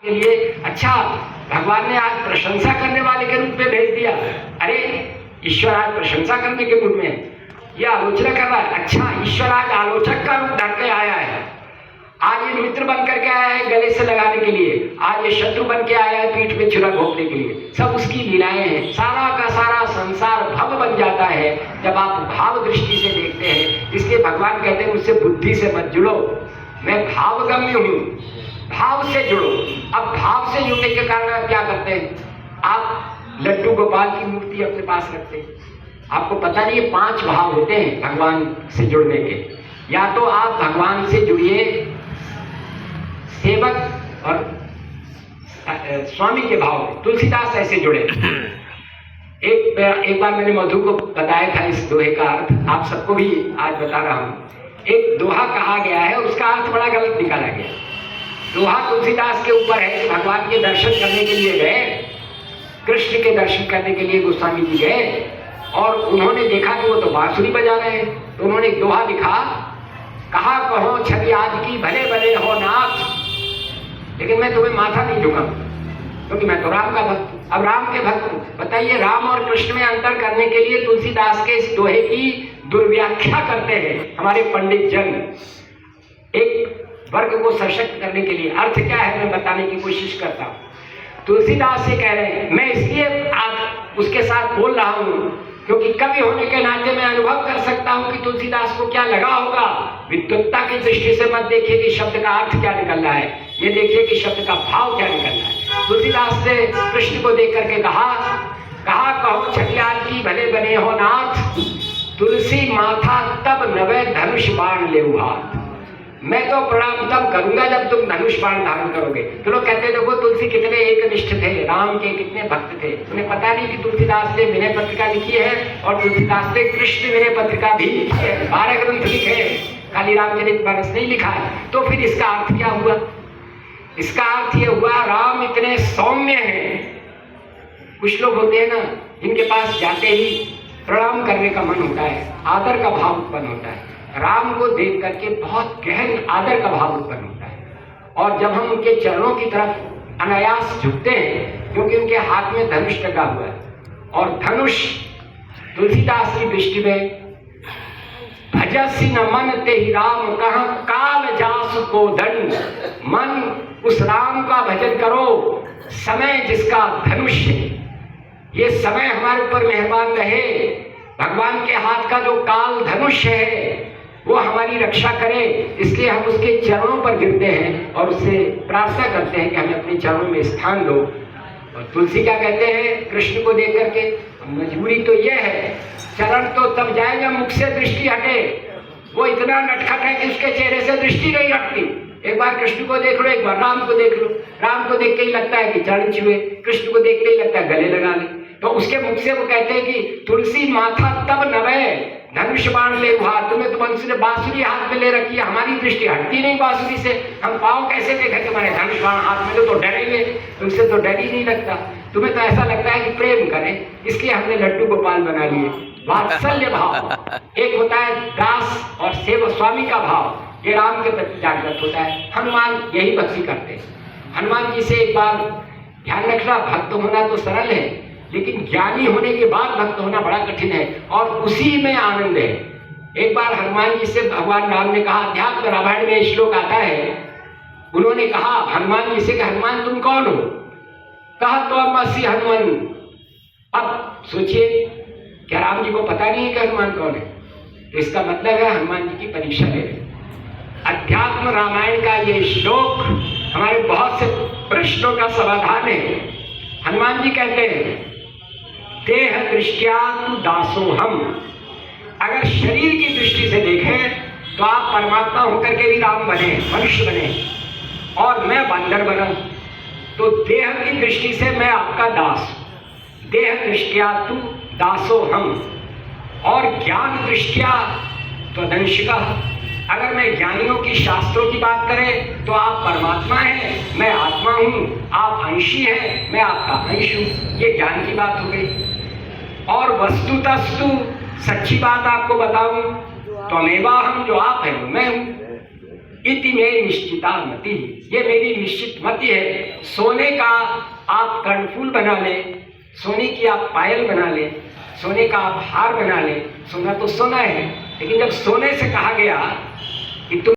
के लिए अच्छा भगवान ने आज प्रशंसा करने वाले के रूप में भेज दिया। अरे ईश्वर आज प्रशंसा करने के मूड में, यह आलोचना कर रहा है। अच्छा ईश्वर आज आलोचक का रूप धर के आया है, आज ये मित्र बन करके आया है गले से लगाने के लिए, आज ये शत्रु बन के आया है पीठ में छुरा घोंपने के लिए। सब उसकी लीलाएं हैं। सारा का सारा संसार भव बन जाता है जब आप भाव दृष्टि से देखते हैं। इसलिए भगवान कहते हैं मुझसे बुद्धि से मत जुड़ो, मैं भावगम्य हूँ, भाव से जुड़ो। अब भाव से जुड़ने के कारण आप क्या करते हैं, आप लड्डू गोपाल की मूर्ति अपने पास रखते हैं। आपको पता नहीं है 5 भाव होते हैं भगवान से जुड़ने के। या तो आप भगवान से जुड़िए सेवक और स्वामी के भाव में। तुलसीदास ऐसे जुड़े। एक बार मैंने मधु को बताया था इस दोहे का अर्थ, आप सबको भी आज बता रहा हूं। एक दोहा कहा गया है, उसका अर्थ बड़ा गलत निकाला गया। दोहा तुलसीदास के ऊपर है कि भगवान के दर्शन करने के लिए गए, कृष्ण के दर्शन करने के लिए गोस्वामी जी गए और उन्होंने देखा कि वो तो बांसुरी बजा रहे हैं। तो उन्होंने एक दोहा लिखा, कहा कहो छवि आज की भले भले हो नाथ, लेकिन मैं तुम्हें माथा नहीं झुकाऊंगा क्योंकि मैं तो राम का भक्त हूं। अब राम के भक्त हूं, बताइए राम और कृष्ण में अंतर करने के लिए तुलसीदास के इस दोहे की दुर्व्याख्या करते हैं हमारे पंडित जन। एक वर्ग को सशक्त करने के लिए अर्थ क्या है मैं बताने की कोशिश करता हूं। तुलसीदास से कह रहे हैं, मैं इसलिए आज उसके साथ बोल रहा हूं क्योंकि कवि होने के नाते मैं अनुभव कर सकता हूं कि तुलसीदास को क्या लगा होगा। विद्वत्ता की दृष्टि से मत देखिए कि शब्द का अर्थ क्या निकल रहा है, ये देखिए कि शब्द का भाव क्या निकल रहा है। तुलसीदास ने कृष्ण को देख करके कहा कहो छठियार की भले बने हो नाथ, तुलसी माथा तब नवे धनुष बाण ले हाथ। मैं तो प्रणाम तब करूंगा जब तुम धनुष बाण धारण करोगे। तो लोग कहते देखो तुलसी कितने एकनिष्ठ थे, राम के कितने भक्त थे। उन्हें पता नहीं कि तुलसीदास ने विनय पत्रिका लिखी है और तुलसीदास ने कृष्ण विनय पत्रिका भी लिखी है, 12 ग्रंथ लिखे हैं, खाली रामचरितमानस नहीं लिखा है। तो फिर इसका अर्थ क्या हुआ? इसका अर्थ यह हुआ राम इतने सौम्य हैं। कुछ लोग होते हैं ना जिनके पास जाते ही प्रणाम करने का मन होता है, आदर का भाव उत्पन्न होता है। राम को देख करके बहुत गहन आदर का भाव उत्पन्न होता है। और जब हम उनके चरणों की तरफ अनायास झुकते हैं क्योंकि उनके हाथ में धनुष लगा हुआ है, और धनुष तुलसीदास की दृष्टि में भजसी न मन ते ही राम कहाँ काल जासु को दंड। मन उस राम का भजन करो, समय जिसका धनुष है, ये समय हमारे ऊपर मेहरबान रहे। भगवान के हाथ का जो काल धनुष है वो हमारी रक्षा करे, इसलिए हम उसके चरणों पर गिरते हैं और उससे प्रार्थना करते हैं कि हमें अपने चरणों में स्थान दो। और तुलसी क्या कहते हैं कृष्ण को देख करके, मजबूरी तो ये है, चरण तो तब जाएगा मुख से दृष्टि हटे। वो इतना नटखट है कि उसके चेहरे से दृष्टि नहीं हटती। एक बार कृष्ण को देख लो, एक बार राम को देख लो। राम को देख के ही लगता है कि चरण छुए, कृष्ण को देखते ही लगता है गले लगा ले। तो उसके मुख से वो कहते हैं कि तुलसी माथा तब नवे धनुष बाण ले हुआ। तुम्हें तो वंश ने बांसुरी हाथ में ले रखी है, हमारी दृष्टि हटती नहीं बांसुरी से। हम पाँव कैसे देखें तुम्हारे धनुष बाण हाथ में, तो डरेंगे, तुमसे तो डर ही नहीं लगता। तुम्हें तो ऐसा लगता है कि प्रेम करें, इसलिए हमने लड्डू गोपाल बना लिए। वात्सल्य भाव एक होता है, दास और सेवक स्वामी का भाव, ये राम के प्रति जागृत होता है। हनुमान यही भक्ति करते हैं। हनुमान जी से एक बार ध्यान रखना, भक्त होना तो सरल है लेकिन ज्ञानी होने के बाद भक्त होना बड़ा कठिन है, और उसी में आनंद है। एक बार हनुमान जी से भगवान राम ने कहा, अध्यात्म रामायण में श्लोक आता है, उन्होंने कहा हनुमान जी से कि हनुमान तुम कौन हो? कहा तो अम्मासी हनुमान। अब सोचिए क्या राम जी को पता नहीं है कि हनुमान कौन है? तो इसका मतलब है हनुमान जी की परीक्षा ले रहे। अध्यात्म रामायण का ये श्लोक हमारे बहुत से प्रश्नों का समाधान है। हनुमान जी कहते हैं देह दृष्टिया तु दासो हम। अगर शरीर की दृष्टि से देखें तो आप परमात्मा होकर के भी राम बने, मनुष्य बने, और मैं बंदर बना। तो देह की दृष्टि से मैं आपका दास, देह दृष्टिया तु दासो हम। और ज्ञान दृष्टिया त्वदंशिका। अगर मैं ज्ञानियों की शास्त्रों की बात करें तो आप परमात्मा हैं, मैं आत्मा हूँ, आप अंशी हैं, मैं आपका अंश हूँ। ये ज्ञान की बात हो गई। और वस्तुतस्तु सच्ची बात आपको बताऊं, त्वमेवा हम, जो आप हैं मैं हूँ। इति में निश्चिता मति, ये मेरी निश्चित मति है। सोने का आप कर्णफूल बना लें, सोने की आप पायल बना लें, सोने का आप हार बना लें, सोना तो सोना है, लेकिन जब सोने से कहा गया कि तुम